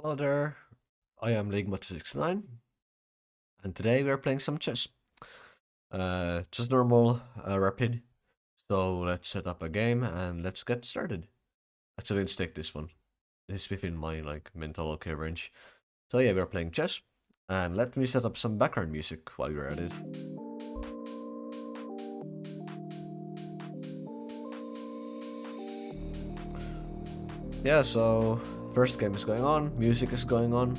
Hello there, I am Ligma269, and today we are playing some chess. Just normal, rapid. So let's set up a game and let's get started. Actually, let's take this one. This is within my mental okay range. So yeah, we are playing chess, and let me set up some background music while we're at it. Yeah, so first game is going on, music is going on.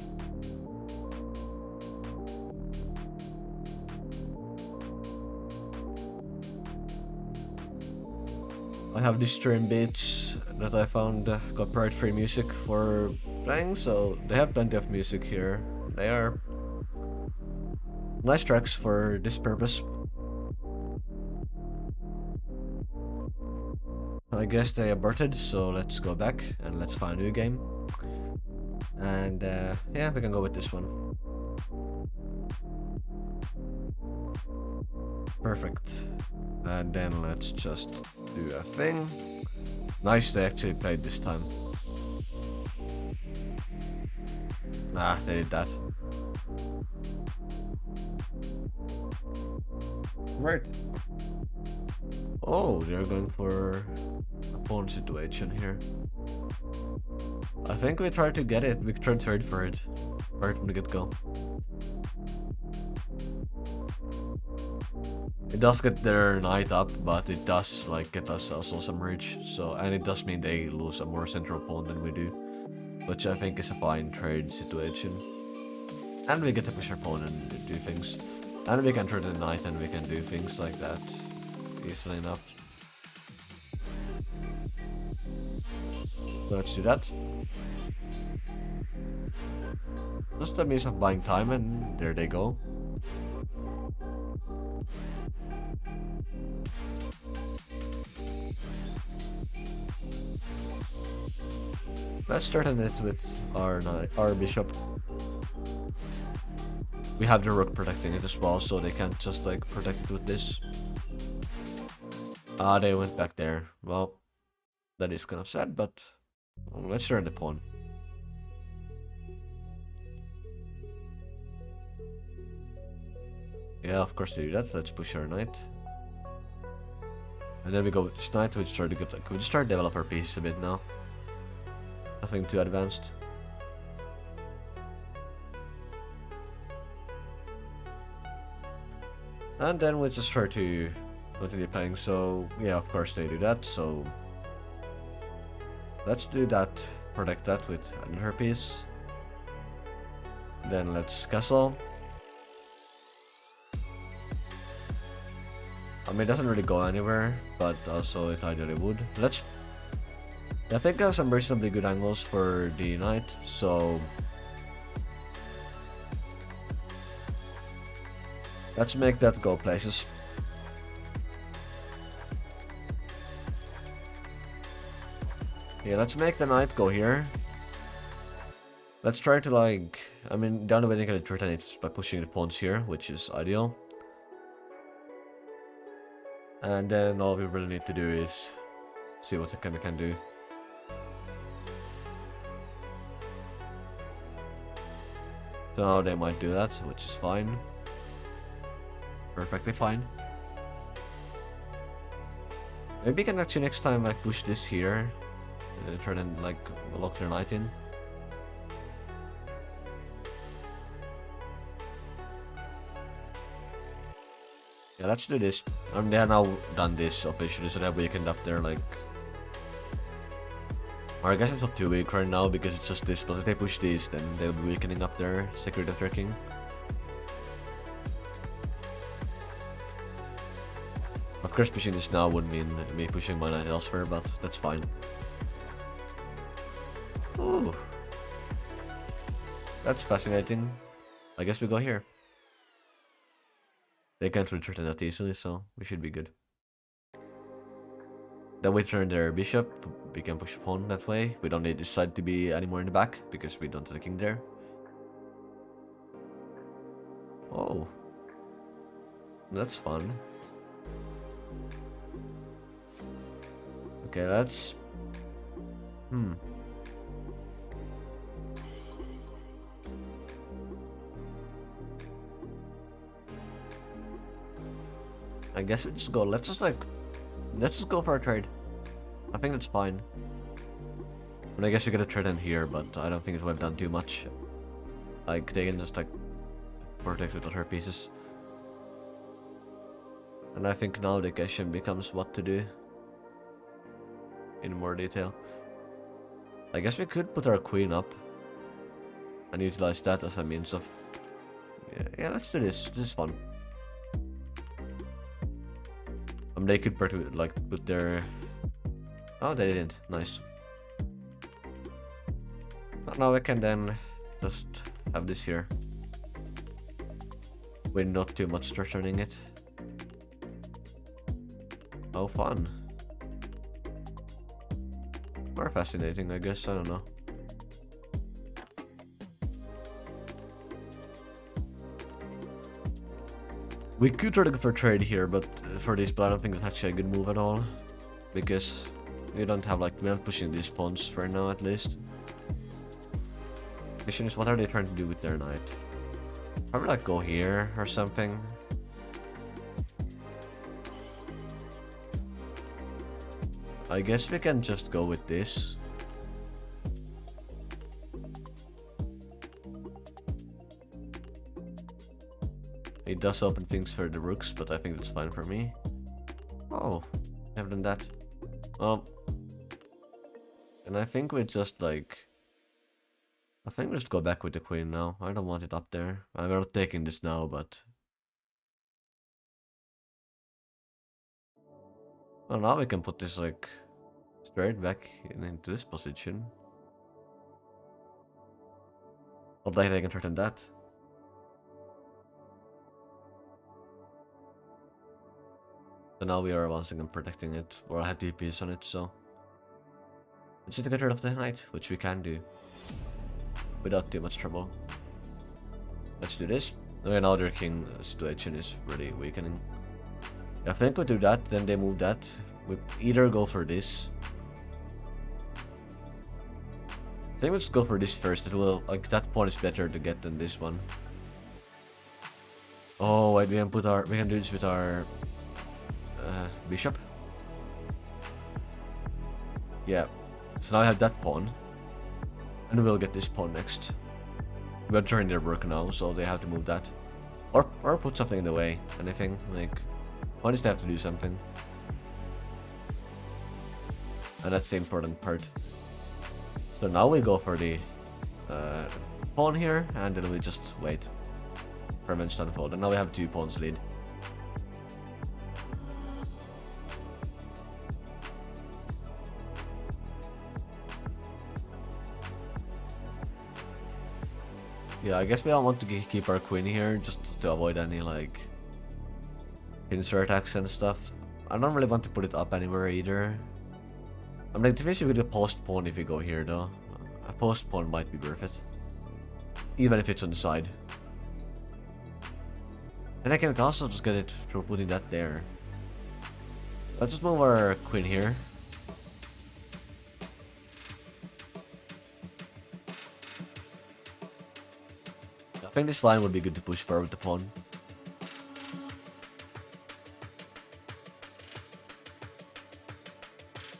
I have these stream beats that I found copyright free music for playing, so they have plenty of music here. They are nice tracks for this purpose. I guess they aborted, so let's go back and let's find a new game. And yeah, we can go with this one. Perfect. And then let's just do a thing. Nice, they actually played this time. Ah, they did that. Right. Oh, they're going for a pawn situation here. I think we tried to get it. We tried to for it right from the get-go. It does get their knight up, but it does get us also some reach. So, and it does mean they lose a more central pawn than we do, which I think is a fine trade situation. And we get to push our pawn and do things. And we can trade the knight and we can do things like that easily enough. So let's do that. Just a means of buying time, and there they go. Let's threaten it with our bishop. We have the rook protecting it as well, so they can't just protect it with this. Ah, they went back there. Well, that is kind of sad, but let's turn the pawn. Yeah, of course they do that. Let's push our knight. And then we go with this knight, we start to get we just start to develop our pieces a bit now. Nothing too advanced. And then we just try to continue playing, so yeah, of course they do that, so let's do that, protect that with another piece. Then let's castle. I mean, it doesn't really go anywhere, but also it ideally would. I think I have some reasonably good angles for the knight, so let's make that go places. Yeah, let's make the knight go here. Let's try to I mean, the only way they can threaten it is by pushing the pawns here, which is ideal. And then all we really need to do is see what we can do. So now they might do that, which is fine. Perfectly fine. Maybe we can actually next time push this here. Try and lock their knight in. Yeah, let's do this. I mean, they have now done this officially, so they have weakened up their or I guess it's not too weak right now because it's just this, but if they push this, then they'll be weakening up their security of their king. Of course, pushing this now would mean me pushing my knight elsewhere, but that's fine. Ooh. That's fascinating. I guess we go here. They can't really threaten that easily, so we should be good. Then we turn their bishop, we can push a pawn that way. We don't need this side to be anymore in the back, because we don't have the king there. Oh. That's fun. Okay, let's... I guess we just go. Let's just go for a trade. I think that's fine. And I guess we get a trade in here, but I don't think it would have done too much. Like, they can just, like, protect with other pieces. And I think now the question becomes what to do. In more detail. I guess we could put our queen up. And utilize that as a means of... Yeah, let's do this. This is fun. They could like put their... Oh, they didn't. Nice. Now we can then just have this here. With not too much threatening it. Oh, fun. Or fascinating, I guess. I don't know. We could try to go for trade here, but for this, but I don't think it's actually a good move at all. Because we don't have, like, we're not pushing these pawns for now, at least. The question is, what are they trying to do with their knight? Probably, like, go here or something. I guess we can just go with this. It does open things for the rooks, but I think that's fine for me. Oh, never done that. And I think we just like... I think we just go back with the queen now. I don't want it up there. I'm not taking this now, but... Well, now we can put this like... straight back into this position. Not like they can threaten that. So now we are once again protecting it, or I have DPs on it, so... We just need to get rid of the knight, which we can do. Without too much trouble. Let's do this. Okay, now their king situation is really weakening. I think we do that, then they move that. We either go for this. I think let's go for this first. It will, like, that pawn is better to get than this one. Oh wait, we can do this with our bishop. Yeah. So now I have that pawn. And we'll get this pawn next. We're turning their work now, so they have to move that. Or put something in the way. Anything. Like, pawn is to have to do something. And that's the important part. So now we go for the pawn here, and then we just wait for events to unfold. And now we have 2 pawns lead. Yeah, I guess we don't want to keep our queen here, just to avoid any, like, pincer attacks and stuff. I don't really want to put it up anywhere either. I mean, to face with a post pawn if we go here, though. A post pawn might be worth it. Even if it's on the side. And I can also just get it through putting that there. Let's just move our queen here. I think this line would be good to push for with the pawn.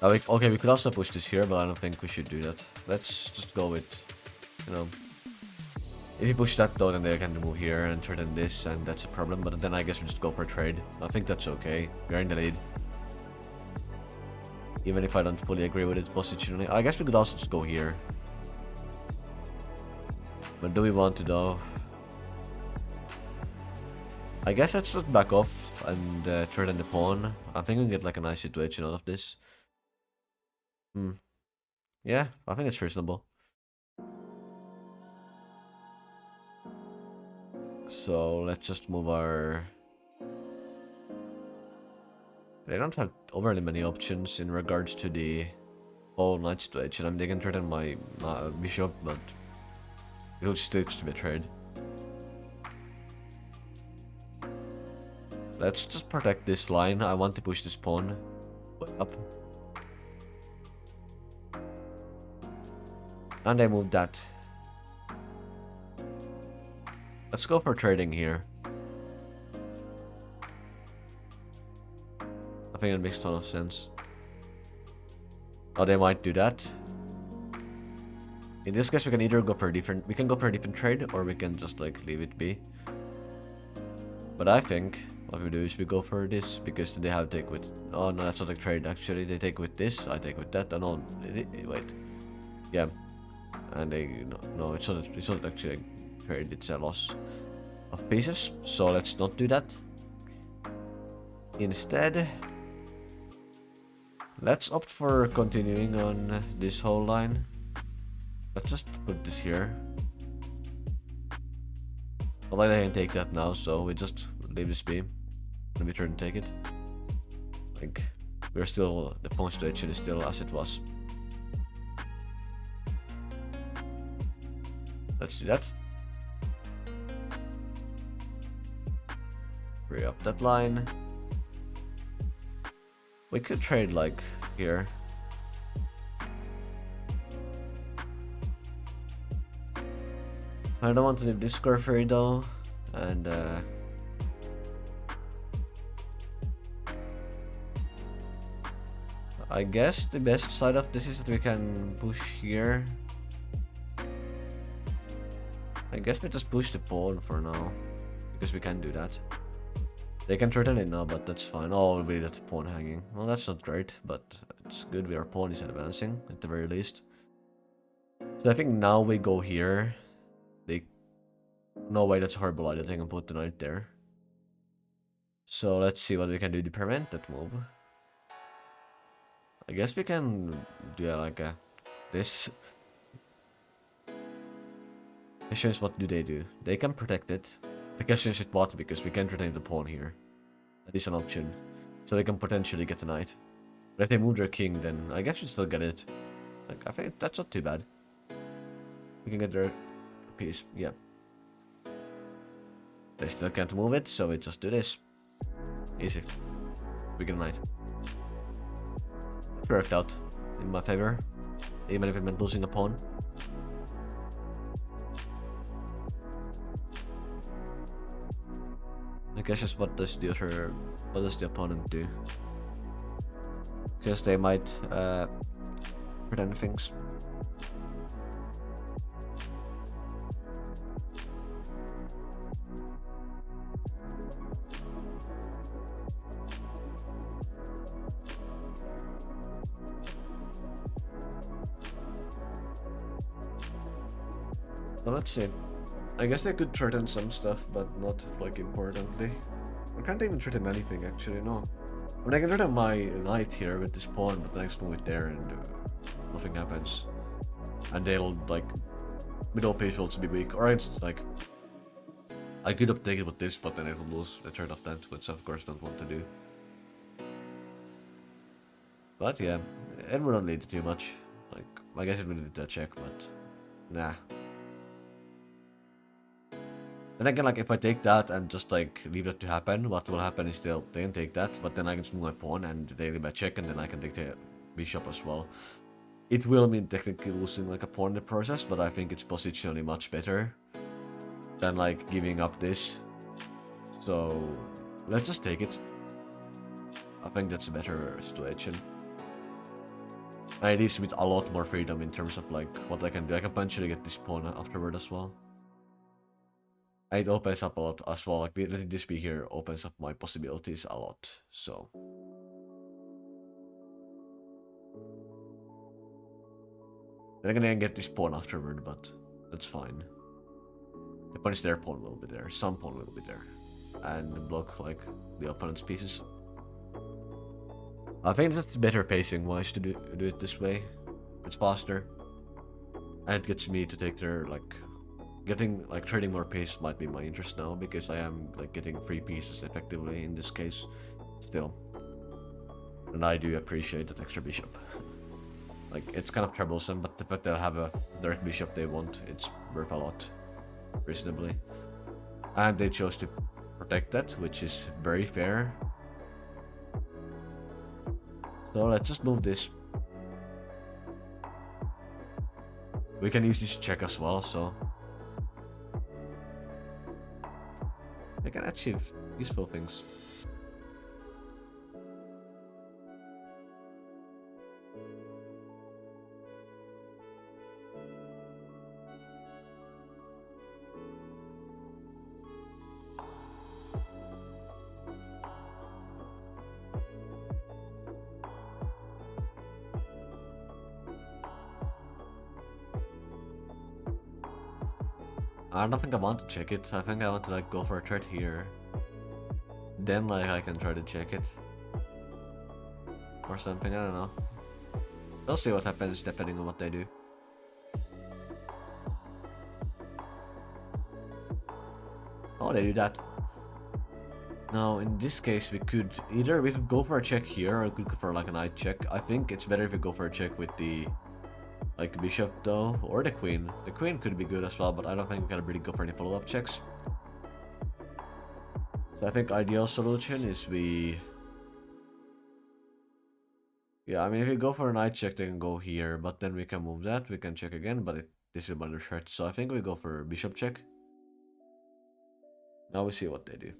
Okay, we could also push this here, but I don't think we should do that. Let's just go with, you know... If you push that though, then they can move here and threaten this, and that's a problem. But then I guess we just go for a trade. I think that's okay. We're in the lead. Even if I don't fully agree with it positionally. I guess we could also just go here. But do we want to though? I guess let's just back off and threaten the pawn. I think we can get like a nice situation out of this. Yeah, I think it's reasonable. So let's just move our... They don't have overly many options in regards to the whole knight situation. I mean, they can threaten my bishop, but it'll still just be a trade. Let's just protect this line. I want to push this pawn up. And I move that. Let's go for trading here. I think it makes a ton of sense. Oh, they might do that. In this case, we can either go for a different... We can go for a different trade, or we can just, like, leave it be. But I think what we do is we go for this, because they have take with... Oh, no, that's not a trade, actually. They take with this, I take with that, and no, wait. Yeah. And they... No, it's not actually a trade, it's a loss of pieces. So let's not do that. Instead, let's opt for continuing on this whole line. Let's just put this here. Well, I can take that now, so we just leave this be. And we turn and take it. Like, we're still, the pawn situation is still as it was. Let's do that. Free up that line. We could trade like here. I don't want to leave this square free though, and I guess the best side of this is that we can push here. I guess we just push the pawn for now, because we can do that. They can threaten it now, but that's fine. Oh, we let the pawn hanging. Well, that's not great, but it's good. Our pawn is advancing at the very least. So I think now we go here. No way, that's a horrible idea. They can put the knight there. So let's see what we can do to prevent that move. I guess we can do like this. The question is, what do? They can protect it. The question is with what, because we can't retain the pawn here. That is an option. So they can potentially get the knight. But if they move their king, then I guess we still get it. Like, I think that's not too bad. We can get their piece, yeah. They still can't move it, so we just do this. Easy. We get a knight. It worked out in my favor, even if it meant losing a pawn. I guess just what does the opponent do? Because they might pretend things. So let's see. I guess they could threaten some stuff, but not like importantly. I can't even threaten anything actually, no. I mean, I can threaten my knight here with this pawn, but the next move it there and nothing happens. And they'll like middle piece will be weak, or it's like I could have taken with this, but then it will lose the third of that, which I of course don't want to do. But yeah, it wouldn't lead to too much. Like, I guess it would lead to a check, but nah. Then again, like, if I take that and just, like, leave that to happen, what will happen is they can take that, but then I can just move my pawn and they leave my check, and then I can take the bishop as well. It will mean technically losing, like, a pawn in the process, but I think it's positionally much better than, like, giving up this. So, let's just take it. I think that's a better situation. And it is with a lot more freedom in terms of, like, what I can do. I can potentially get this pawn afterward as well. And it opens up a lot as well, like letting this be here opens up my possibilities a lot, so. Then I can get this pawn afterward, but that's fine. The point is their pawn will be there, some pawn will be there. And block like the opponent's pieces. I think that's better pacing wise to do it this way. It's faster. And it gets me to take their like getting like trading more pace might be my interest now, because I am like getting free pieces effectively in this case still, and I do appreciate that extra bishop. Like, it's kind of troublesome, but the fact that I have a direct bishop they want, it's worth a lot reasonably, and they chose to protect that, which is very fair. So let's just move this. We can use this check as well, so I can achieve useful things. I don't think I want to check it. I think I want to like go for a threat here. Then like I can try to check it. Or something, I don't know. We'll see what happens depending on what they do. Oh, they do that. Now, in this case, we could go for a check here, or we could go for like a knight check. I think it's better if we go for a check with the like bishop though, or the queen. The queen could be good as well, but I don't think we can really go for any follow-up checks. So I think ideal solution is yeah, I mean, if you go for a knight check, they can go here, but then we can move that, we can check again, but this is another threat, so I think we go for bishop check. Now we see what they do.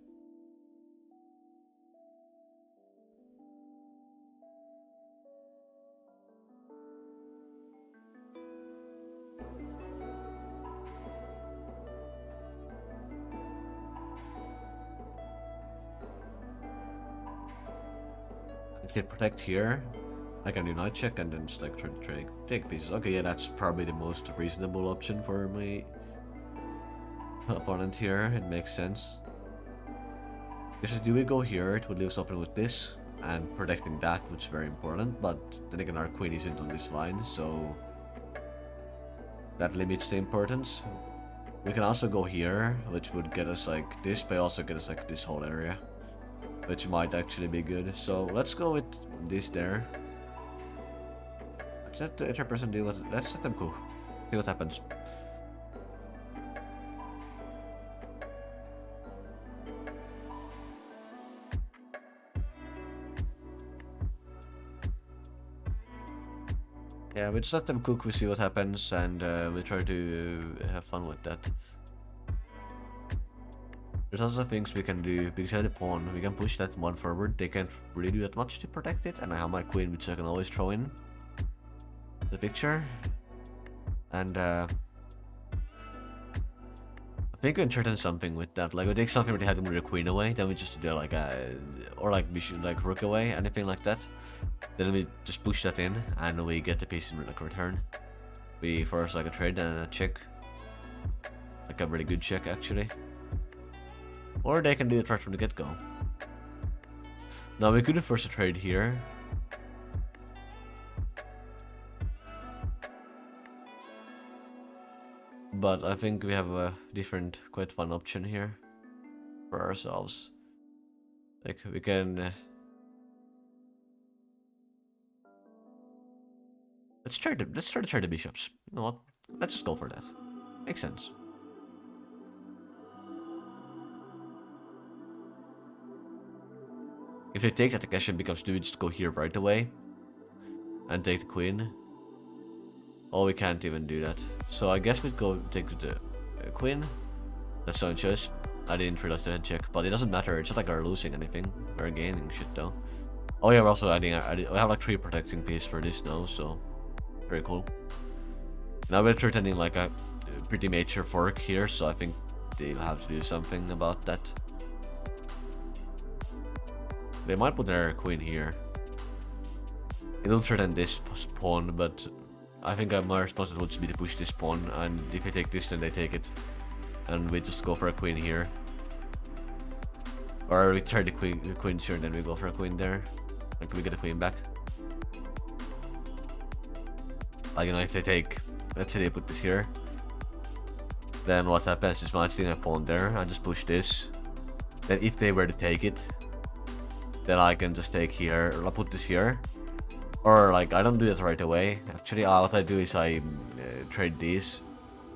If they protect here, I can do knight check and then just like try to take pieces. Okay, yeah, that's probably the most reasonable option for my opponent here. It makes sense. This is, do we go here? It would leave us open with this and protecting that, which is very important. But then again, our queen isn't on this line, so that limits the importance. We can also go here, which would get us like this, but also get us like this whole area, which might actually be good. So let's go with this there. Let's let the other person do what. Let's let them cook. See what happens. Yeah, we just let them cook, we see what happens, and we try to have fun with that. There's also things we can do, because I have the pawn, we can push that one forward, they can't really do that much to protect it, and I have my queen, which I can always throw in the picture. And I think we can threaten something with that, like we take something where they have to move the queen away, then we just do like or like we should like rook away, anything like that. Then we just push that in, and we get the piece in like return. We force like a trade and a check, like a really good check actually. Or they can do it right from the get-go. Now we could force a trade here. But I think we have a different, quite fun option here for ourselves. Like we can let's try to trade the bishops. You know what? Let's just go for that. Makes sense. If they take that, the question becomes, do we just go here right away and take the queen? Oh, we can't even do that. So I guess we'd go take the queen. That's no choice. I didn't realize the head check, but it doesn't matter. It's not like we're losing anything. We're gaining shit though. Oh yeah, we're also adding. We have like 3 protecting pieces for this now, so very cool. Now we're threatening like a pretty major fork here, so I think they'll have to do something about that. They might put their queen here. They don't threaten this pawn, but I think my response would just be to push this pawn, and if they take this, then they take it. And we just go for a queen here. Or we try the queens here, and then we go for a queen there. Like we get a queen back. Like, you know, if they take, let's say they put this here, then what happens is I'm sitting a pawn there, I just push this. Then if they were to take it, then I can just take here, or I'll put this here. Or like, I don't do that right away. Actually, what I do is I trade these.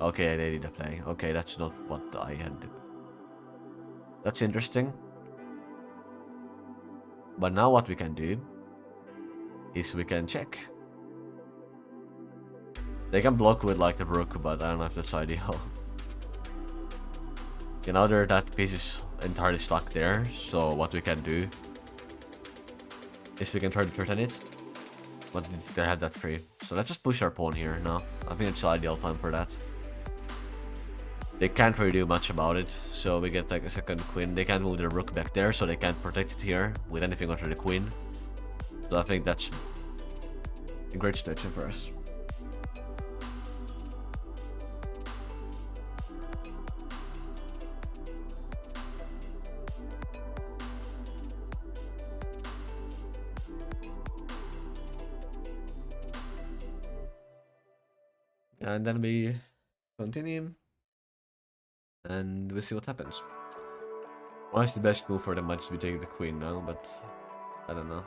Okay, they did a play. Okay, that's not what I had. That's interesting. But now what we can do is we can check. They can block with like the rook, but I don't know if that's ideal. You know, that piece is entirely stuck there, so what we can do is we can try to threaten it, but they had that free. So let's just push our pawn here now. I think it's the ideal time for that. They can't really do much about it, so we get like a second queen. They can't move their rook back there, so they can't protect it here with anything under the queen. So I think that's a great situation for us. And then we continue. And we'll see what happens. What's the best move for them might be take the queen now, but I don't know.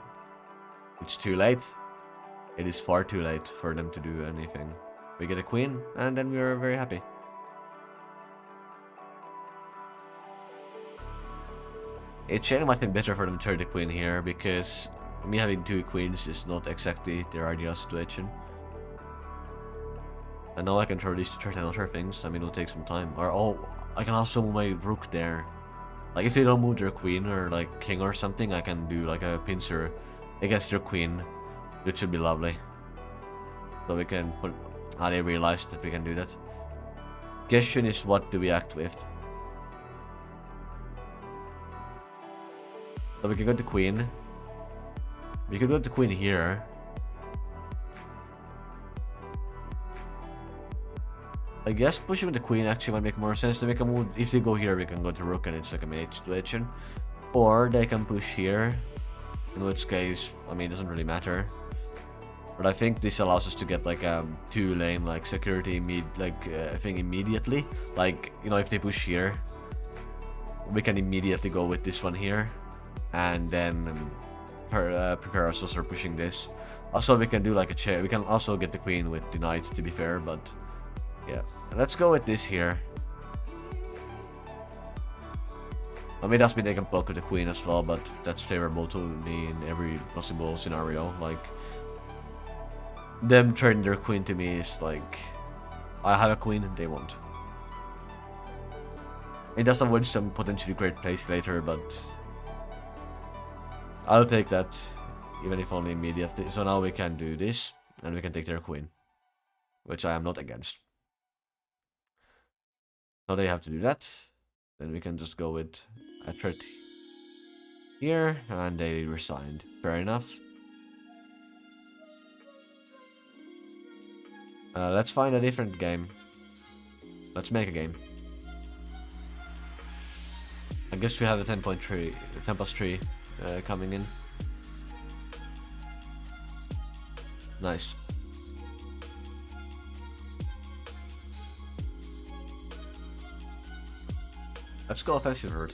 It's too late. It is far too late for them to do anything. We get a queen, and then we are very happy. It actually might be better for them to turn the queen here, because me having 2 queens is not exactly their ideal situation. And now I can throw these to threaten other things. I mean, it'll take some time. Or, oh, I can also move my rook there. Like, if they don't move their queen or, like, king or something, I can do, like, a pincer against their queen, which should be lovely. So we can put... Ah, they realized that we can do that. Question is, what do we act with? So we can go to queen. We could go to queen here. I guess pushing with the queen actually might make more sense. To make a move. If they go here, we can go to rook and it's like a mate situation. Or they can push here. In which case, I mean, it doesn't really matter. But I think this allows us to get like 2-lane like security thing immediately. Like, you know, if they push here, we can immediately go with this one here. And then prepare ourselves for pushing this. Also, we can do like a chair. We can also get the queen with the knight, to be fair, but yeah. Let's go with this here. I mean, that's mean they can poke with the queen as well, but that's favorable to me in every possible scenario. Like, them turning their queen to me is like, I have a queen and they won't. It does avoid some potentially great plays later, but I'll take that, even if only immediately. So now we can do this, and we can take their queen, which I am not against. So they have to do that. Then we can just go with a threat here, and they resigned. Fair enough. Let's find a different game. Let's make a game. I guess we have a 10.3, 10 plus 3 coming in. Nice. Let's go offensive herd.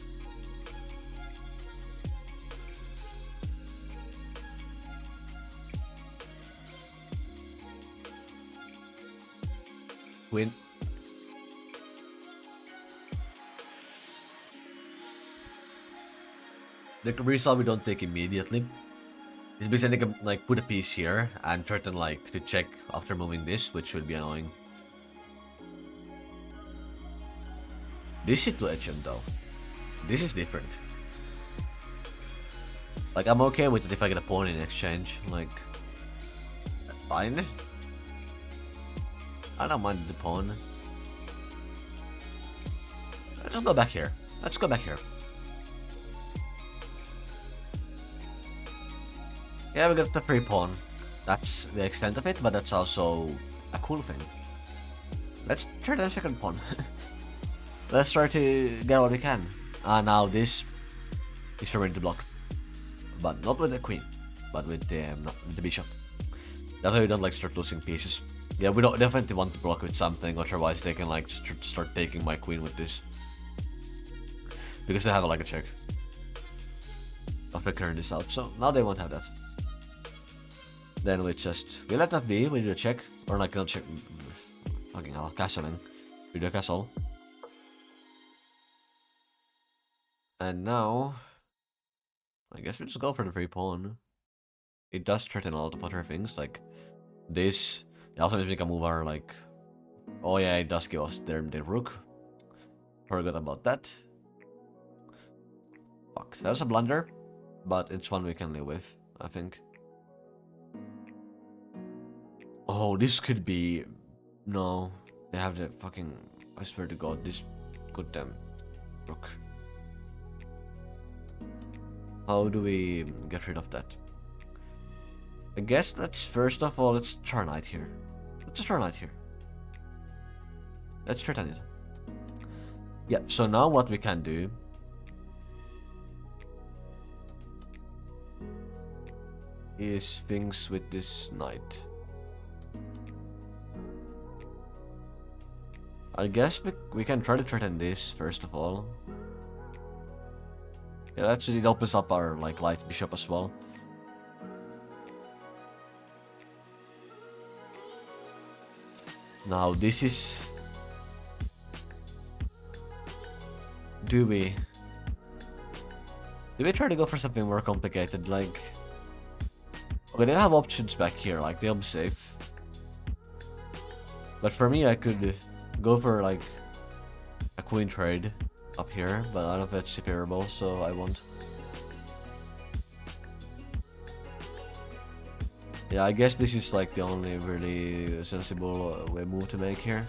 Win. The reason we don't take immediately is because they can like put a piece here and threaten like to check after moving this, which would be annoying. This situation though, this is different. Like, I'm okay with it if I get a pawn in exchange, like, that's fine. I don't mind the pawn. Let's go back here. Let's go back here. Yeah, we got the free pawn. That's the extent of it, but that's also a cool thing. Let's try the second pawn. Let's try to get what we can. Now this is ready to block. But not with the queen, but with the bishop. That's how you don't like start losing pieces. Yeah, we don't definitely want to block with something, otherwise they can like start taking my queen with this. Because they have like a check. After clearing this out, so now they won't have that. Then we let that be, we do a check, or like not check, fucking hell, castling. We do a castle. And now, I guess we just go for the free pawn. It does threaten a lot of other things, like this. It also makes me can move our, like, oh yeah, it does give us the rook. Forgot about that. Fuck, that's a blunder, but it's one we can live with, I think. Oh, this could be... No, they have the fucking... I swear to god, this goddamn rook. How do we get rid of that? I guess let's first of all, let's try knight here. Let's try knight here. Let's threaten it. Yeah, so now what we can do is things with this knight. I guess we can try to threaten this first of all. Yeah, actually it opens up our like light bishop as well. Now this is... Do we try to go for something more complicated, like... Okay, they have options back here, like they'll be safe. But for me, I could go for like a queen trade up here, but I don't know if that's separable, so I won't. Yeah, I guess this is like the only really sensible move to make here.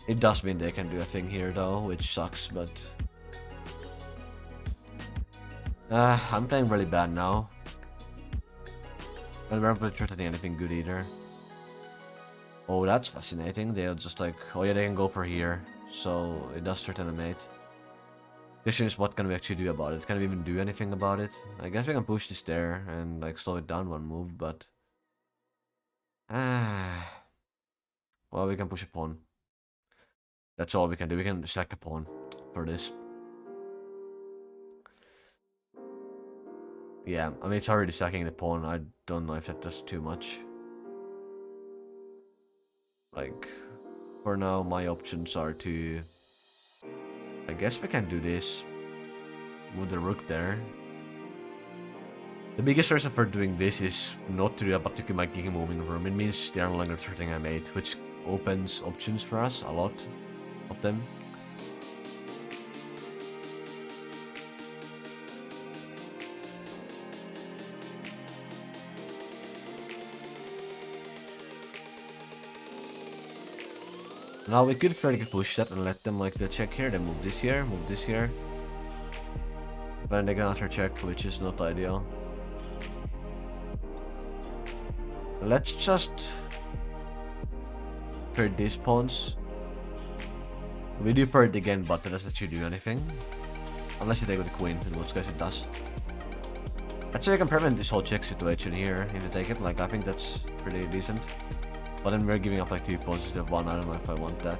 It does mean they can do a thing here though, which sucks, but... I'm playing really bad now. And we're not really threatening anything good either. Oh, that's fascinating. They'll just like... Oh yeah, they can go for here. So it does threaten a mate. Question is, what can we actually do about it? Can we even do anything about it? I guess we can push this there and like slow it down one move, but... Well, we can push a pawn. That's all we can do. We can sack a pawn for this. Yeah, I mean, it's already sacking the pawn. I don't know if that does too much. Like, for now, my options are to... I guess we can do this. Move the rook there. The biggest reason for doing this is not to do but to keep my king moving room. It means they are no longer threatening a mate, which opens options for us, a lot of them. Now we could try to push that and let them like the check here, then move this here, move this here. Then they can after check, which is not ideal. Let's just pair these pawns. We do pair it again, but that doesn't actually do anything. Unless you take with the queen, in which case it does. Actually, I can prevent this whole check situation here if you take it. Like, I think that's pretty decent. But then we're giving up like 2 pawns instead of 1. I don't know if I want that.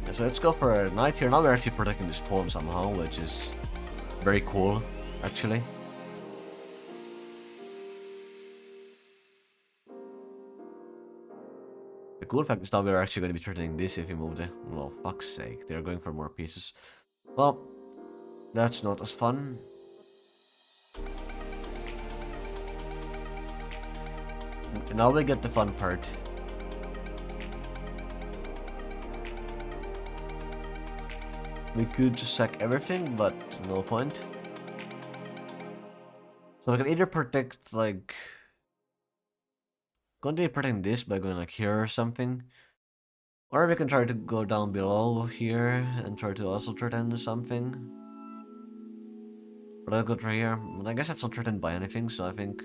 Yeah, so let's go for a knight here. Now we're actually protecting this pawn somehow, which is very cool, actually. The cool fact is now we're actually going to be threatening this if we move the... Oh, fuck's sake. They're going for more pieces. Well, that's not as fun. Now we get the fun part. We could just sack everything, but no point. So I can either protect, like... Continue protecting this by going like here or something. Or we can try to go down below here and try to also threaten something. But I'll go try here. But I guess that's not threatened by anything, so I think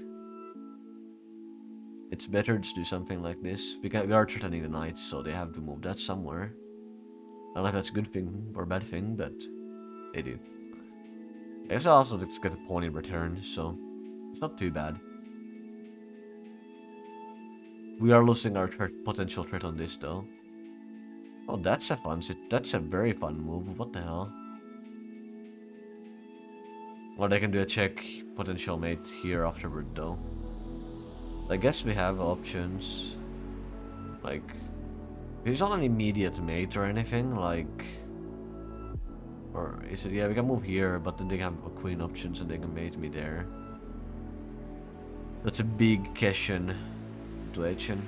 it's better to do something like this. We are threatening the knight, so they have to move that somewhere. I don't know if that's a good thing or a bad thing, but they do. I guess I also just get a pawn in return, so it's not too bad. We are losing our potential threat on this though. Oh, that's a very fun move. What the hell? Or they can do a check potential mate here afterward though. I guess we have options. Like, he's not an immediate mate or anything, like... Or is it... Yeah, we can move here, but then they have a queen options and they can mate me there. That's a big question situation.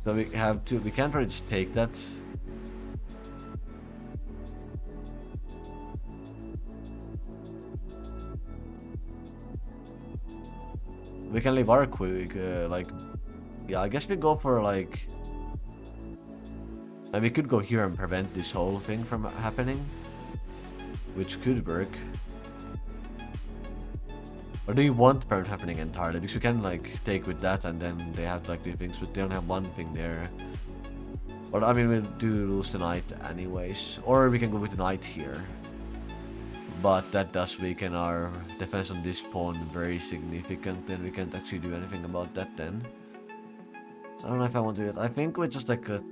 So we have to... We can't really just take that. We can leave our quick, like... Yeah, I guess we go for like... And we could go here and prevent this whole thing from happening. Which could work. Or do you want parent happening entirely? Because we can like take with that and then they have to like do things, but they don't have one thing there. Or I mean we do lose the knight anyways. Or we can go with the knight here. But that does weaken our defense on this pawn very significantly, and we can't actually do anything about that then. So I don't know if I want to do it. I think we're just like a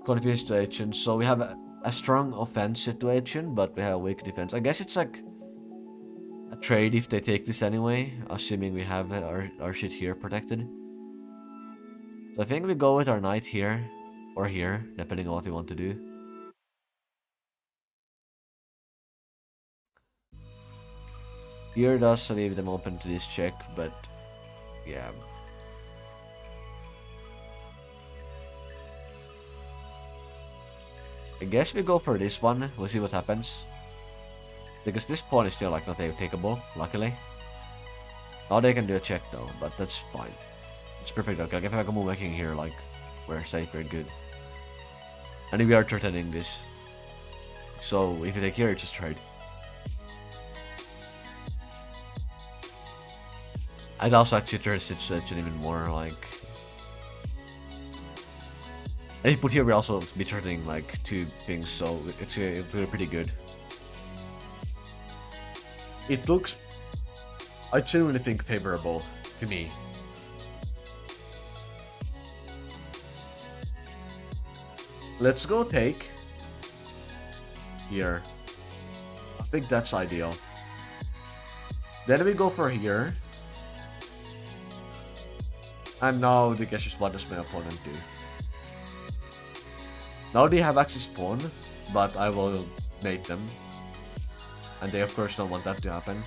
confused situation. So we have a strong offense situation, but we have a weak defense. I guess it's like a trade if they take this anyway, assuming we have our shit here protected. So I think we go with our knight here, or here, depending on what we want to do. Here does leave them open to this check, but yeah. I guess we go for this one, we'll see what happens. Because this pawn is still like not takeable, luckily. Now they can do a check though, but that's fine. It's perfect, okay, if I can move my king here, like, we're safe, we're good. And we are threatening this. So if you take here, it's just trade. I'd also actually turn the situation even more, like... And if you put here, we also be threatening, like, 2 things, so it's really pretty good. It looks... I genuinely think favorable to me. Let's go take... Here. I think that's ideal. Then we go for here. And now the guess is what does my opponent do. Now they have access pawn, but I will mate them. And they of course don't want that to happen.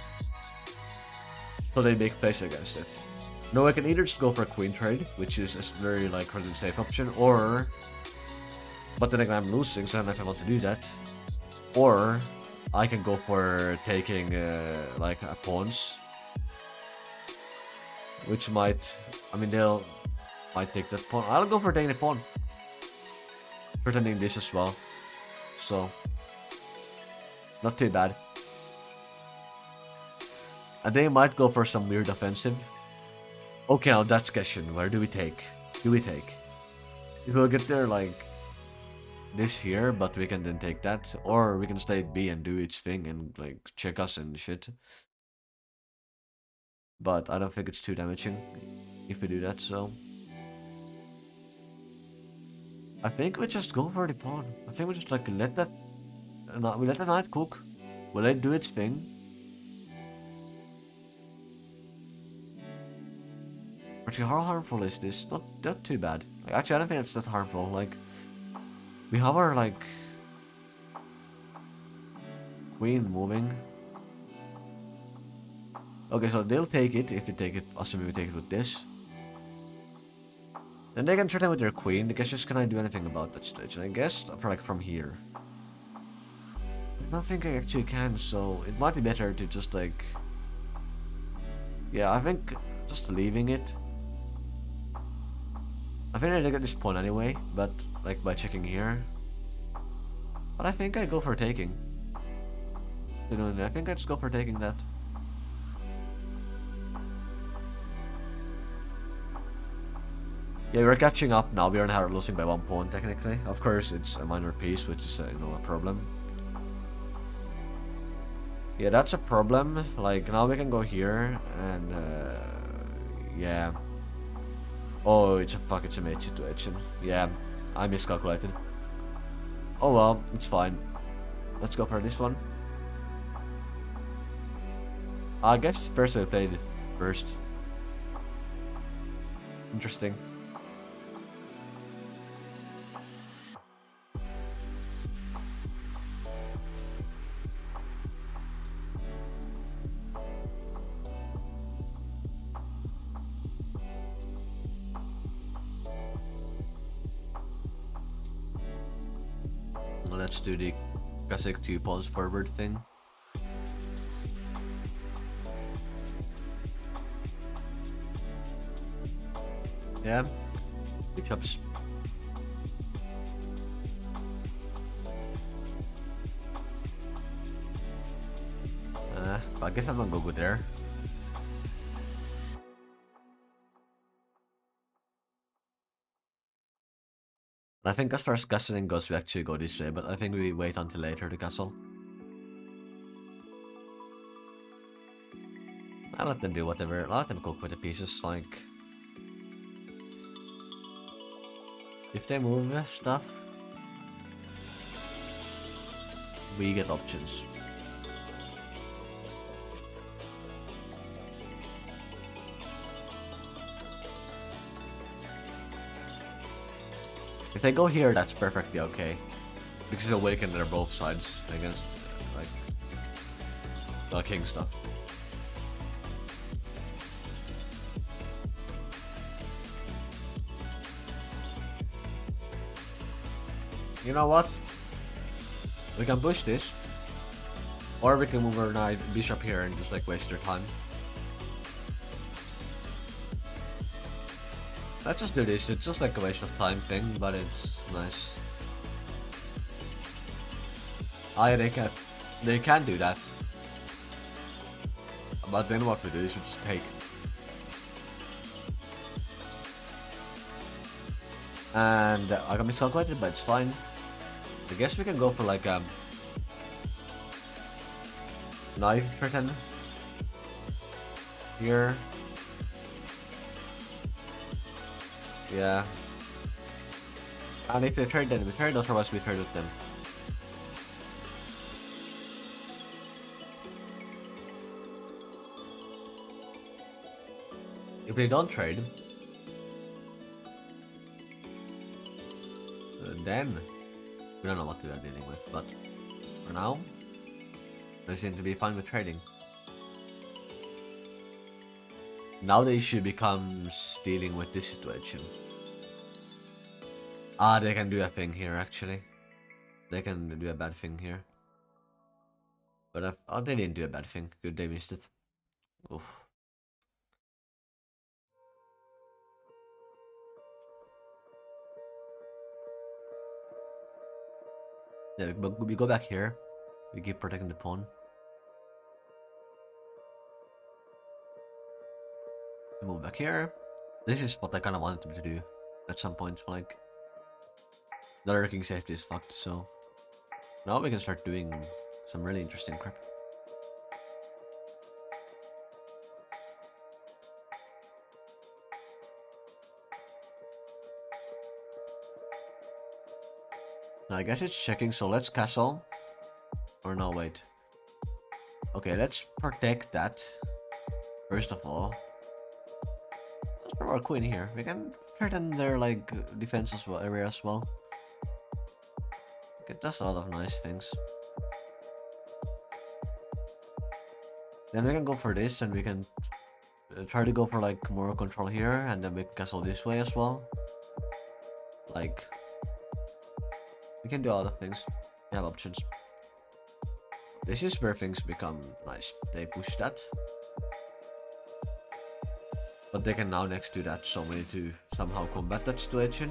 So they make plays against it. Now I can either just go for a queen trade, which is a very like relatively safe option, or... But then again I'm losing, so I don't know if I want to do that. Or I can go for taking like pawns. Which might... I mean they'll... might take that pawn. I'll go for taking the pawn. Pretending this as well. So... Not too bad. And they might go for some weird offensive. Okay, now that's question. Where do we take? Do we take? If we'll get there like... this here, but we can then take that. Or we can stay at B and do its thing and like check us and shit. But I don't think it's too damaging if we do that, so... I think we just go for the pawn. I think we just like let that... we let the knight cook. We let it do its thing. Actually, how harmful is this? Not too bad. Like, actually, I don't think it's that harmful. Like, we have our like queen moving. Okay, so they'll take it if we take it. Assuming we take it with this. Then they can threaten with their queen. I guess just can I do anything about that stage? And I guess for like from here. I don't think I actually can. So it might be better to just like. Yeah, I think just leaving it. I think I did get this pawn anyway, but like by checking here. But I think I go for taking. You know, I think I just go for taking that. Yeah, we're catching up now. We are losing by 1 pawn technically. Of course, it's a minor piece, which is you know, a problem. Yeah, that's a problem. Like now we can go here and yeah. Oh, it's a mate situation. Yeah, I miscalculated. Oh well, it's fine. Let's go for this one. I guess it's personally played first. Interesting. Let's do the classic 2 pawns forward thing. Yeah, bishops. I guess I'm gonna go good there. I think as far as castling goes, we actually go this way, but I think we wait until later to castle. I'll let them do whatever. I'll let them cook with the pieces, like... If they move stuff, we get options. If they go here, that's perfectly okay. Because it'll awaken their both sides against, like, the king stuff. You know what? We can push this. Or we can move our knight bishop here and just like waste their time. Let's just do this. It's just like a waste of time thing, but it's nice. Ah, yeah, they can do that. But then what we do is we just take. And I got miscalculated, but it's fine. I guess we can go for like knife pretend here. Yeah. And if they trade, then we trade, otherwise we trade with them. If they don't trade, then we don't know what we are dealing with, but for now, they seem to be fine with trading. Now the issue becomes dealing with this situation. Ah, they can do a thing here actually. They can do a bad thing here. But oh, they didn't do a bad thing. Good, they missed it. Oof. Yeah, but we go back here. We keep protecting the pawn. Move back here. This is what I kind of wanted them to do at some point. Like, the other king safety is fucked, so now we can start doing some really interesting crap. Now I guess it's checking, so let's castle. Or no, wait. Okay, let's protect that. First of all. Let's put our queen here. We can threaten their like defense as well, area as well. It does a lot of nice things. Then we can go for this, and we can try to go for like more control here, and then we can castle this way as well. Like, we can do a lot of things. We have options. This is where things become nice. They push that. But they can now next to that, so we need to somehow combat that situation.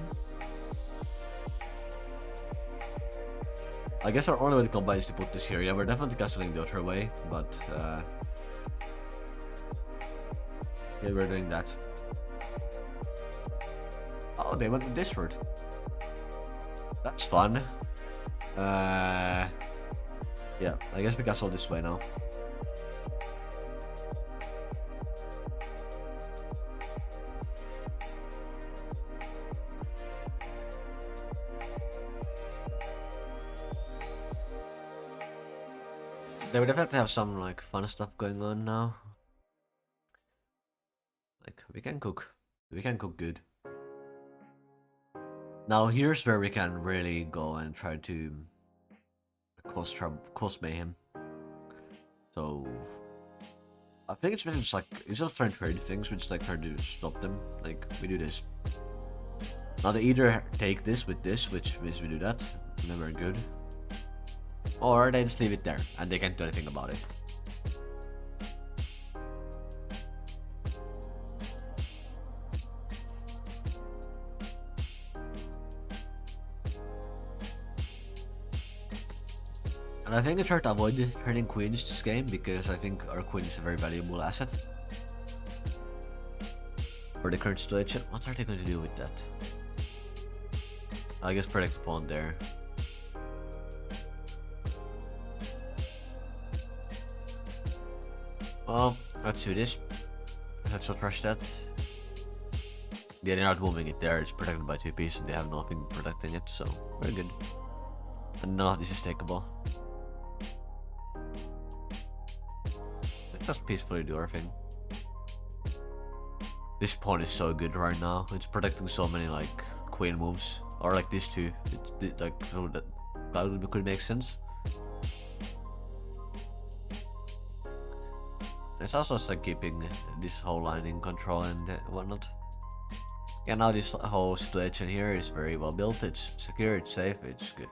I guess our only way to combat is to put this here. Yeah, we're definitely castling the other way, but yeah, we're doing that. Oh, they went with this word. That's fun. Yeah, I guess we castle this way now. They would definitely have some like fun stuff going on now. Like, we can cook. We can cook good. Now here's where we can really go and try to cause mayhem. So I think it's been just like, instead of trying to trade things, we just like try to stop them. Like, we do this. Now they either take this with this, which means we do that, and then we're good. Or they just leave it there, and they can't do anything about it. And I think I try to avoid turning queens this game, because I think our queen is a very valuable asset for the current situation. What are they going to do with that? I guess protect the pawn there. Well, let's do this. Let's not rush that. Yeah, they're not moving it there, it's protected by 2 pieces, they have nothing protecting it, so very good. And none of this is takeable. Let's just peacefully do our thing. This pawn is so good right now, it's protecting so many like queen moves. Or like these two, like so that could make sense. It's also just like keeping this whole line in control and whatnot. Yeah, now this whole situation here is very well built, it's secure, it's safe, it's good.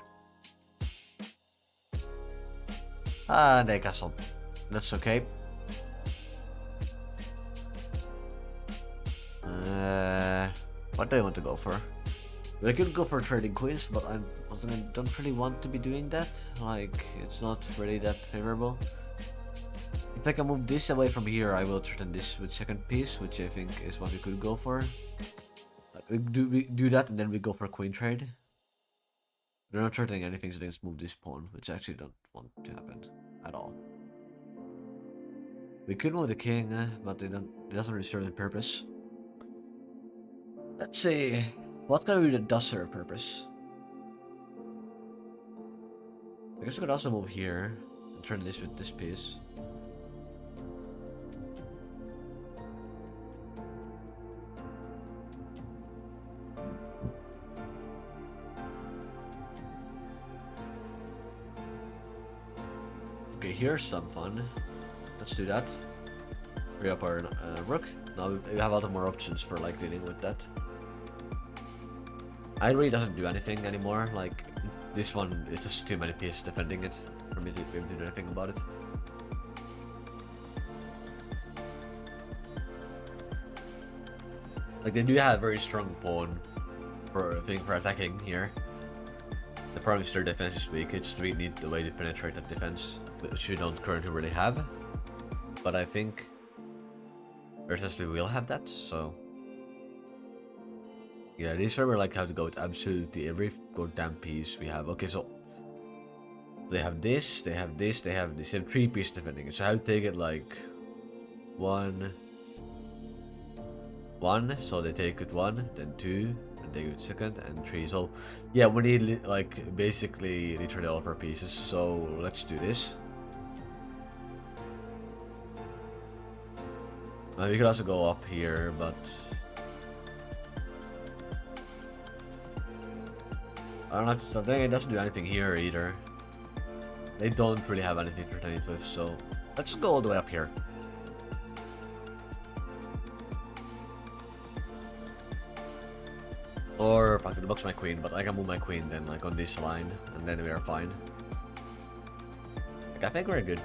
And they castle. That's okay. What do I want to go for? I could go for trading queens, but I don't really want to be doing that. Like, it's not really that favorable. If I can move this away from here, I will threaten this with second piece, which I think is what we could go for. Like, we do that and then we go for queen trade. They're not threatening anything, so they just move this pawn, which I actually don't want to happen at all. We could move the king, but it doesn't really serve the purpose. Let's see, what can we do that does serve a purpose? I guess I could also move here and turn this with this piece. Okay, here's some fun. Let's do that. Free up our rook. Now we have a lot more options for like dealing with that. I really doesn't do anything anymore. Like this one, it's just too many pieces defending it for me to be able to do anything about it. Like they do have a very strong pawn for attacking here. The problem is their defense is weak. It's we need the way to penetrate that defense, which we don't currently really have. But I think versus we will have that, so yeah, this is where we like have to go with absolutely every goddamn piece we have. Okay, so they have this, they have this, they have this. They have 3 pieces defending it. So I have to take it like one. So they take it 1, then 2, and they go it 2nd, and 3. So yeah, we need like basically literally all of our pieces. So let's do this. We could also go up here, but I don't know. I think it doesn't do anything here either. They don't really have anything to return it with, so let's just go all the way up here. Or if I could box my queen, but I can move my queen then like on this line, and then we are fine. Like I think we're good.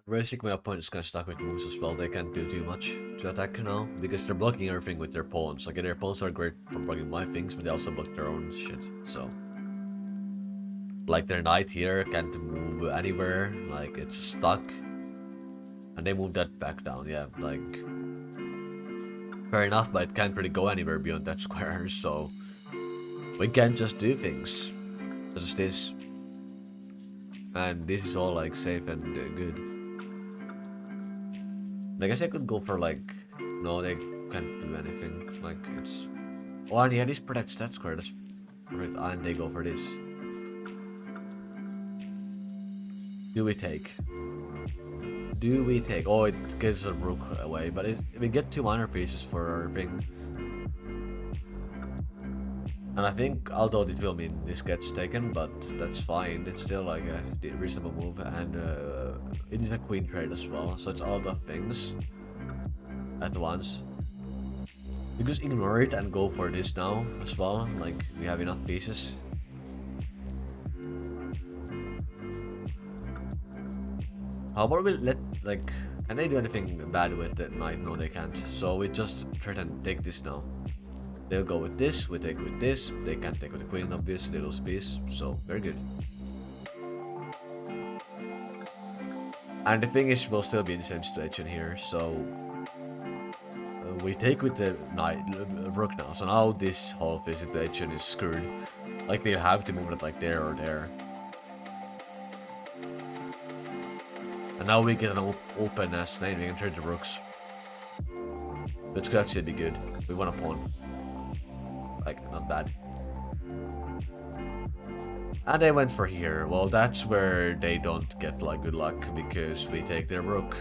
Basically, my opponent is kind of stuck with moves as well. They can't do too much to attack now because they're blocking everything with their pawns. Like their pawns are great for blocking my things, but they also block their own shit. So, like their knight here can't move anywhere. Like it's stuck, and they move that back down. Yeah, like fair enough, but it can't really go anywhere beyond that square. So we can't just do things such as this, and this is all like safe and good. I guess I could go for like, no, they can't do anything. Like it's, oh, and yeah, this protects that square. That's right, and they go for this. Do we take? Do we take? Oh, it gives a rook away, but we get 2 minor pieces for our thing. And I think, although it will mean this gets taken, but that's fine. It's still like a reasonable move, and it is a queen trade as well, so it's all the things at once. You just ignore it and go for this now as well, like we have enough pieces. How about we let, like, Can they do anything bad with the knight? No, they can't. So we just threaten take this now. They'll go with this, we take with this. They can't take with the queen, obviously, they lose piece. So, very good. And the thing is, we'll still be in the same situation here. So, we take with the knight, rook now. So now this whole situation is screwed. Like, they have to move it like there or there. And now we get an open as lane, we can trade the rooks. Which could actually be good. We want a pawn. Like, not bad. And they went for here. Well, that's where they don't get like good luck, because we take their rook.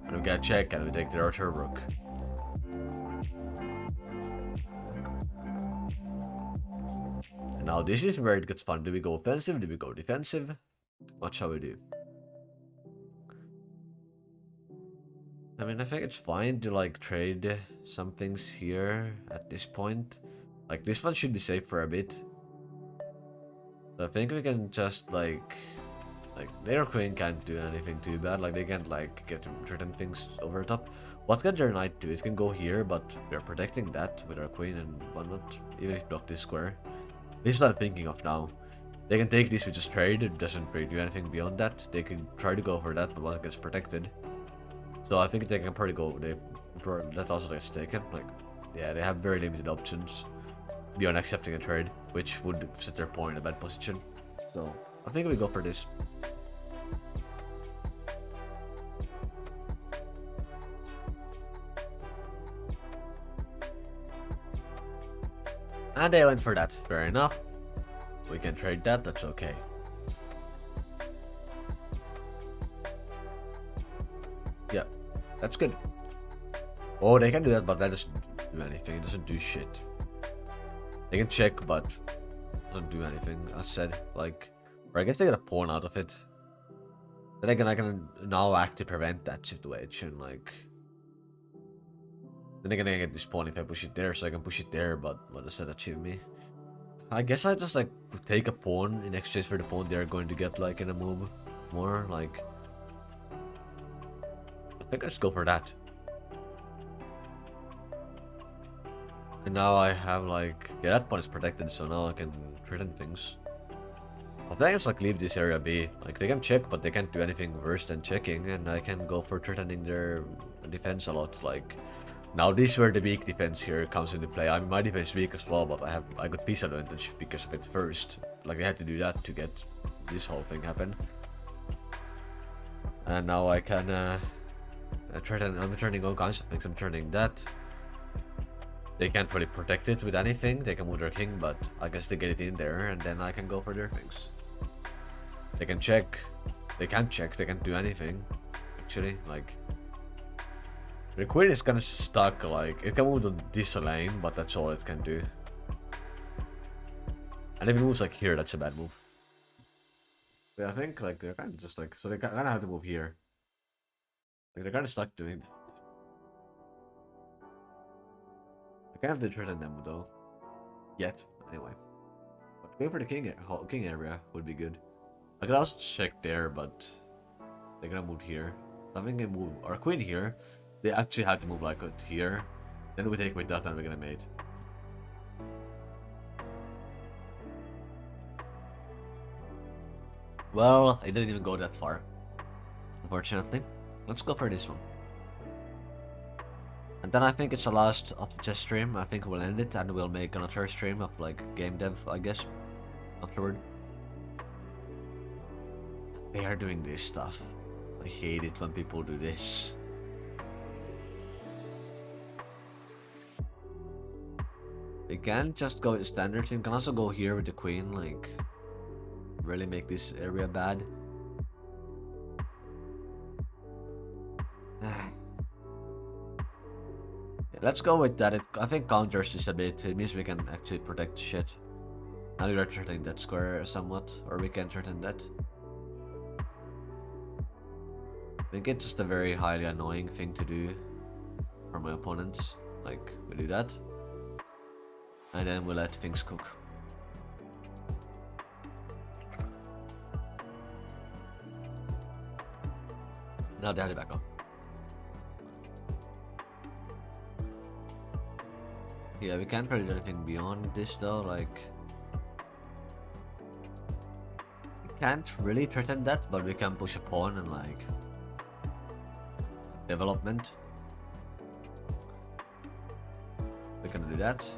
And we get a check and we take their other rook. And now this is where it gets fun. Do we go offensive? Do we go defensive? What shall we do? I mean, I think it's fine to like trade some things here at this point. Like, this one should be safe for a bit. So I think we can just like their queen can't do anything too bad. Like, they can't like get certain things over the top. What can their knight do? It can go here, but we're protecting that with our queen and whatnot. Even if we block this square. This is what I'm thinking of now. They can take this with just trade. It doesn't really do anything beyond that. They can try to go for that, but once it gets protected. So I think they can probably go. That also gets taken. Like, yeah, they have very limited options beyond accepting a trade, which would set their pawn in a bad position. So I think we go for this. And they went for that. Fair enough. We can trade that. That's okay. Yeah, that's good. Oh, they can do that, but that doesn't do anything. It doesn't do shit. They can check, but doesn't do anything. I said, like, or I guess they get a pawn out of it. Then again, I can now act to prevent that situation. Like, then again, I get this pawn if I push it there, so I can push it there. But what does that achieve me? I guess I just like take a pawn in exchange for the pawn they're going to get like in a move. More like, I think let's go for that. And now I have like, yeah, that pawn is protected, so now I can threaten things. I think I just like leave this area be. Like, they can check, but they can't do anything worse than checking, and I can go for threatening their defense a lot. Like, now this is where the weak defense here comes into play. I mean, my defense is weak as well, but I got piece advantage because of it first. Like, they had to do that to get this whole thing happen. And now I can threaten. I'm turning all kinds of things. I'm turning that. They can't really protect it with anything. They can move their king, but I guess they get it in there, and then I can go for their things. They can check. They can't check. They can't do anything. Actually, like, the queen is kind of stuck. Like, it can move to this lane, but that's all it can do. And if it moves like here, that's a bad move. Yeah, I think like they're kind of just like, so they kind of have to move here. Like, they're kind of stuck doing that. I can't have to threaten them though. Yet, anyway. But going for the king area would be good. I could also check there, but they're gonna move here. I think they move our queen here. They actually had to move like here. Then we take with that and we're gonna mate. Well, I didn't even go that far, unfortunately. Let's go for this one. And then I think it's the last of the chess stream. I think we'll end it and we'll make another stream of like game dev, I guess, afterward. They are doing this stuff. I hate it when people do this. We can just go with the standard team. Can also go here with the queen, like, really make this area bad. Yeah, let's go with that. I think counters this a bit. It means we can actually protect shit. And we're threatening that square somewhat, or we can threaten that. I think it's just a very highly annoying thing to do for my opponents. Like, we do that. And then we let things cook. Now they have it back off. Yeah, we can't really do anything beyond this though, like... We can't really threaten that, but we can push a pawn and like... development. We can do that.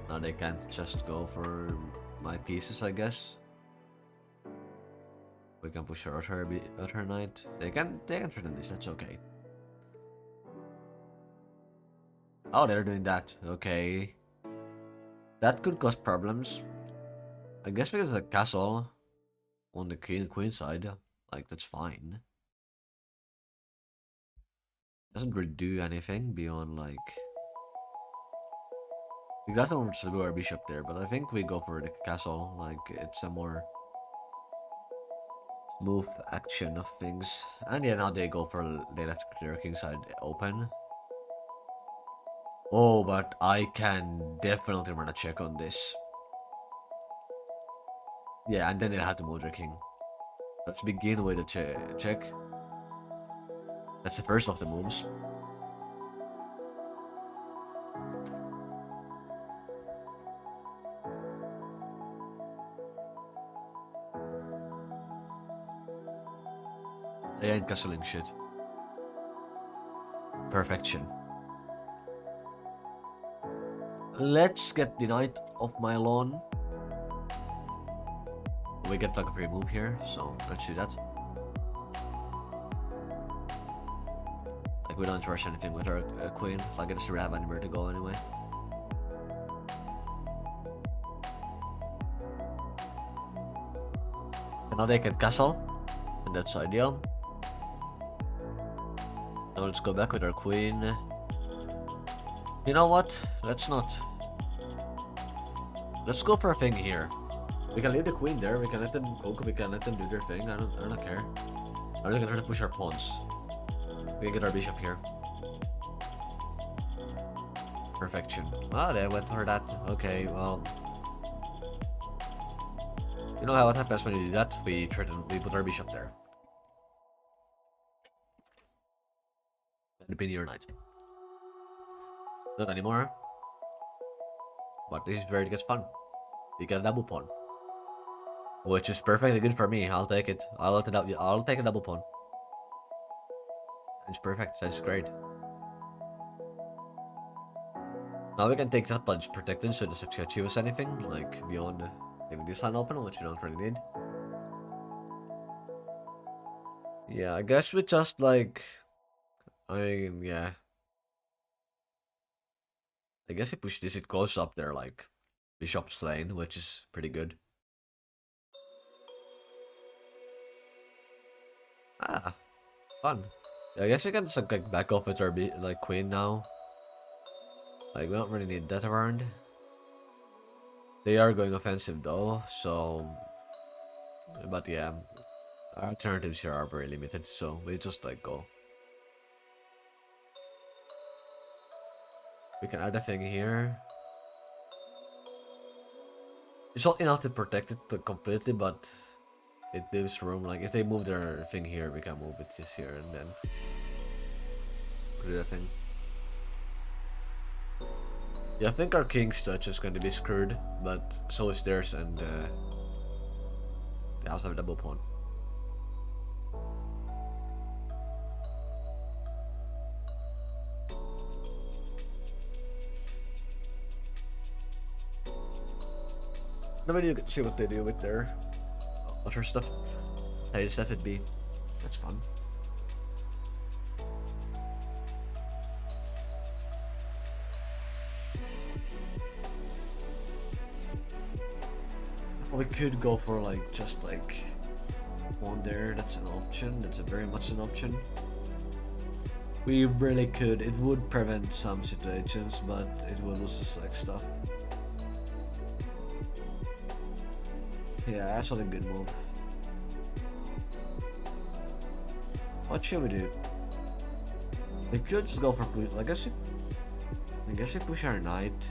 Now they can't just go for my pieces, I guess. We can push our other knight. They can threaten this, that's okay. Oh, they're doing that. Okay. That could cause problems. I guess because of the castle on the queen side. Like, that's fine. Doesn't really do anything beyond, like... We doesn't want to do our bishop there, but I think we go for the castle. Like, it's a more smooth action of things. And yeah, now they go for... They left their king side open. Oh, but I can definitely run a check on this. Yeah, and then they'll have to move their king. Let's begin with a check. That's the first of the moves. They ain't castling shit. Perfection. Let's get the knight off my lawn. We get like a free move here, so let's do that. Like we don't rush anything with our queen, like it doesn't really have anywhere to go anyway. And now they can castle, and that's ideal. Now let's go back with our queen. You know what? Let's not. Let's go for a thing here. We can leave the queen there, we can let them cook, we can let them do their thing, I don't care. I'm just gonna try to push our pawns. We can get our bishop here. Perfection. Ah, they went for that. Okay, well... You know how what happens when you do that? We put our bishop there. And pin your knight. Not anymore. But this is where it gets fun. We get a double pawn. Which is perfectly good for me. I'll take it. I'll take a double pawn. It's perfect. That's great. Now we can take that punch protected so it doesn't achieve us anything, like beyond leaving this line open, which we don't really need. Yeah, I guess we just like... yeah. I guess he pushed this, it close up there, like bishop's lane, which is pretty good. Ah, fun. Yeah, I guess we can just like back off with our like queen now. Like we don't really need that around. They are going offensive though, so... But yeah, our alternatives here are very limited, so we just like go. We can add a thing here. It's not enough to protect it completely, but it leaves room. Like if they move their thing here, we can move it this here and then do the thing. Yeah, I think our king's touch is going to be screwed, but so is theirs, and they also have a double pawn. Nobody can see what they do with their other stuff. Hey, just it be. That's fun. We could go for like just like one there. That's an option. That's very much an option. We really could. It would prevent some situations, but it would lose us like stuff. Yeah, that's not a good move. What should we do? We could just go for push. I guess we push our knight.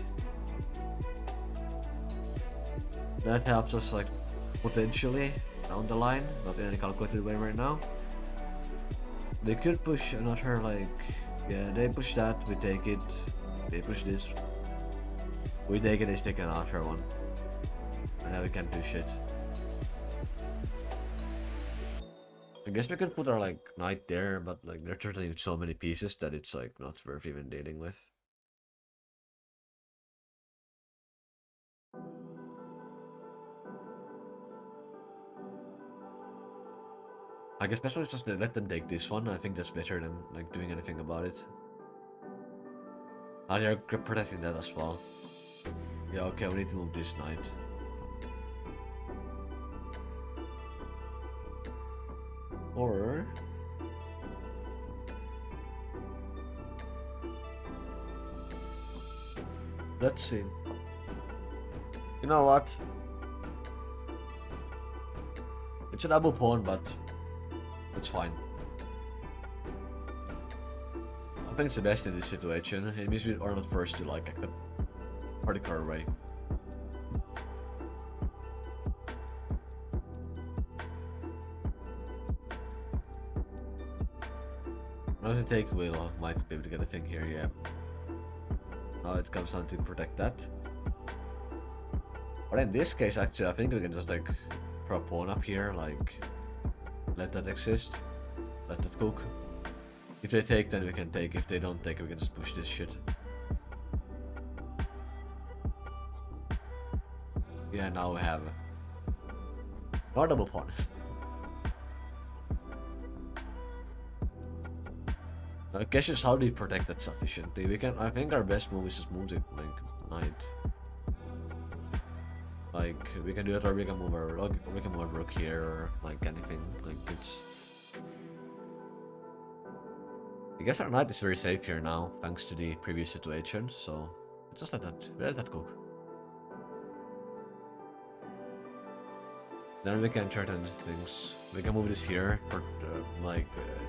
That helps us like potentially down the line, not in any calculated way right now. They could push another like, yeah, they push that, we take it. They push this. We take it, he's taking after one. And now we can't do shit. I guess we could put our like knight there, but like they're turning so many pieces that it's like not worth even dealing with. I guess best one is just let them take this one. I think that's better than like doing anything about it. Ah, they're protecting that as well. Yeah, okay, we need to move this knight. Or... let's see. You know what? It's a double pawn, but it's fine. I think it's the best in this situation. It means we are not forced to like act a particular way. Now to take will might be able to get a thing here, yeah. Now it comes down to protect that. But in this case, actually, I think we can just like throw a pawn up here, like let that exist, let that cook. If they take, then we can take. If they don't take, we can just push this shit. Yeah, now we have more double pawn. I guess just how do you protect that sufficiently? We can. I think our best move is just move the like knight. Like we can do it, or we can move our rook. We can move our rook here, or like anything. Like it's. I guess our knight is very safe here now, thanks to the previous situation. So just let that cook. Then we can threaten things. We can move this here,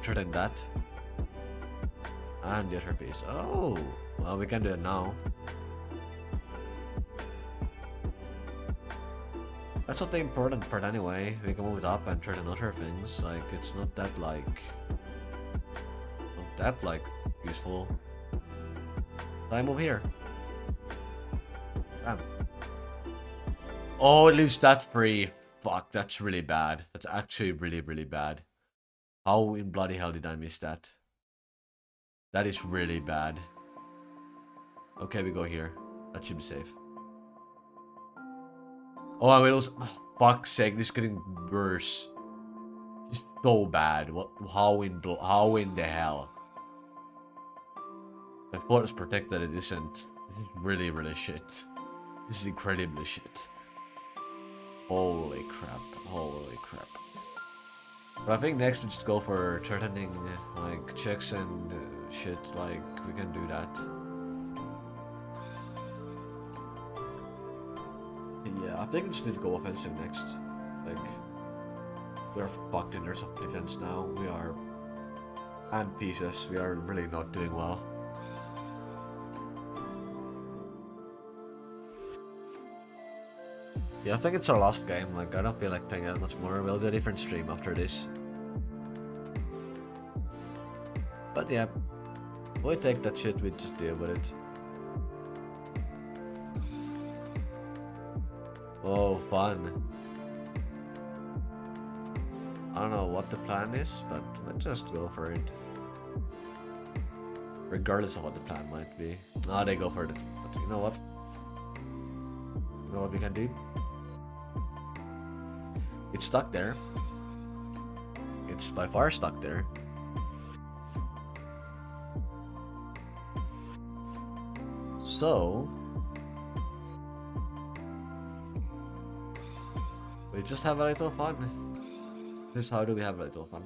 threaten that. And the other piece. Oh! Well, we can do it now. That's not the important part anyway. We can move it up and threaten other things. Like, it's not that, like... not that, like, useful. I move here. Damn. Oh, it leaves that free. Fuck, that's really bad. That's actually really, really bad. How in bloody hell did I miss that? That is really bad. Okay, we go here. That should be safe. Oh, I will. Oh, fuck's sake, this is getting worse. It's so bad. What? How in the hell? I thought it's protected. It isn't. This is really, really shit. This is incredibly shit. Holy crap! Holy crap! But I think next we just go for threatening like checks and shit. Like we can do that. Yeah, I think we just need to go offensive next. Like we're fucked in terms of defense now. We are and pieces. We are really not doing well. Yeah, I think it's our last game. Like I don't feel like playing that much more. We'll do a different stream after this. But yeah, we take that shit. We just deal with it. Oh, fun. I don't know what the plan is, but let's just go for it. Regardless of what the plan might be. No, they go for it. But you know what? You know what we can do? It's stuck there. It's by far stuck there. So... we just have a little fun. Just how do we have a little fun?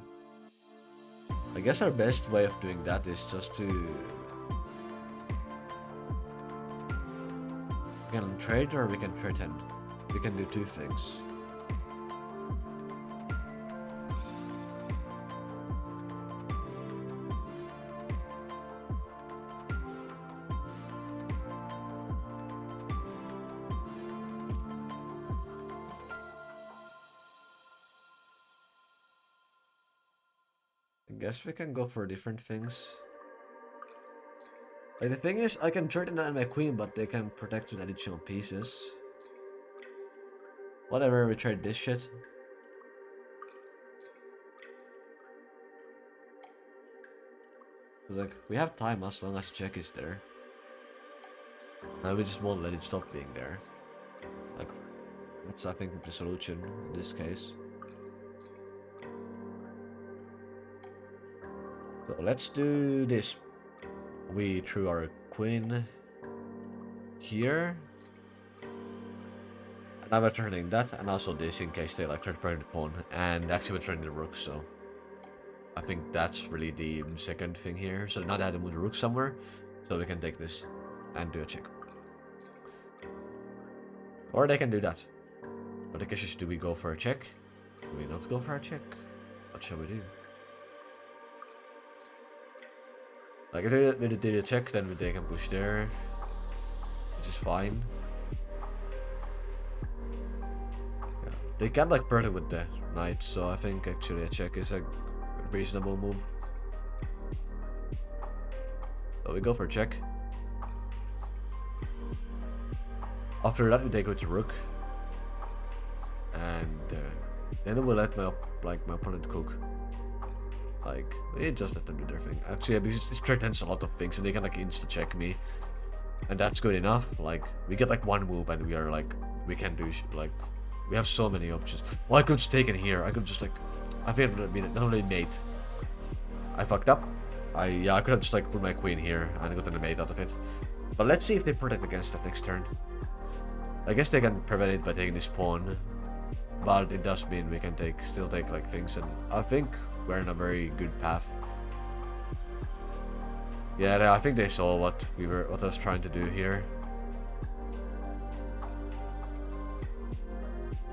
I guess our best way of doing that is just to... we can trade or we can threaten. We can do two things. I guess we can go for different things. Like the thing is, I can threaten that my queen, but they can protect with additional pieces. Whatever, we tried this shit. Cause like, we have time as long as check is there. And we just won't let it stop being there. Like, that's I think the solution in this case. So let's do this. We threw our queen here. And now we're turning that and also this in case they like try to break the pawn. And actually we're turning the rook, so I think that's really the second thing here. So now they had to move the rook somewhere, so we can take this and do a check. Or they can do that. But the question is, do we go for a check? Do we not go for a check? What shall we do? Like if they did a check, then they can push there, which is fine. Yeah. They can like burn it with the knight, so I think actually a check is a reasonable move. So we go for a check. After that we take with the rook. And then we'll let my opponent cook. Like, it just let them do their thing. Actually, because it threatens a lot of things and they can like insta check me. And that's good enough. Like, we get like one move and we are like, we can do like, we have so many options. Well, I could just take it here. I could just like, I think it would have been not only mate. I fucked up. I could have just like put my queen here and gotten a mate out of it. But let's see if they protect against that next turn. I guess they can prevent it by taking this pawn. But it does mean we can still take like things, and I think we're in a very good path. Yeah, I think they saw what I was trying to do here.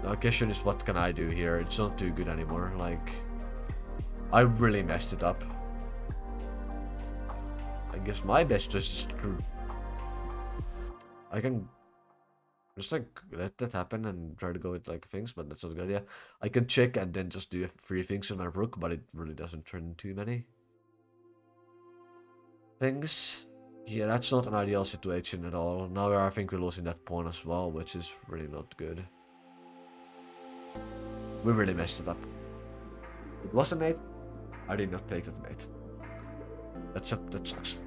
Now the question is, what can I do here? It's not too good anymore. Like, I really messed it up. I guess my best choice is to, I can just like let that happen and try to go with like things, but that's not a good idea. I can check and then just do 3 things with my rook, but it really doesn't turn too many things. Yeah, that's not an ideal situation at all. Now I think we're losing that pawn as well, which is really not good. We really messed it up. It was a mate. I did not take that mate. That sucks.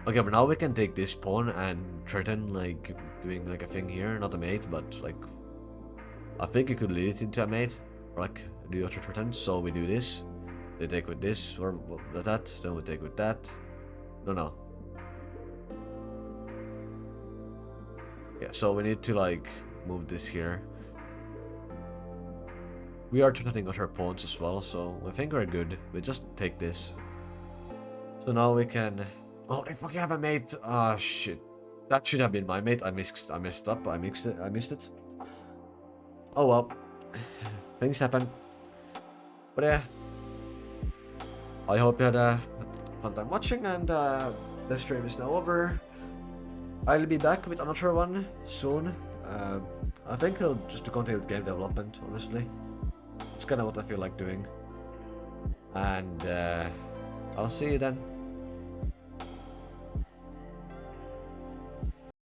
Okay, but now we can take this pawn and threaten like doing like a thing here, not a mate, but like I think you could lead it into a mate, or like do other threaten. So we do this. They take with this or that. Then we take with that. No. Yeah, so we need to like move this here. We are threatening other pawns as well, so I think we're good. We just take this. So now we can. Oh, they fucking have a mate. Ah, shit. That should have been my mate. I messed up. I missed it. Oh well. Things happen. But yeah. I hope you had a fun time watching, and the stream is now over. I'll be back with another one soon. I think I'll just to continue with game development, honestly. It's kind of what I feel like doing. And I'll see you then.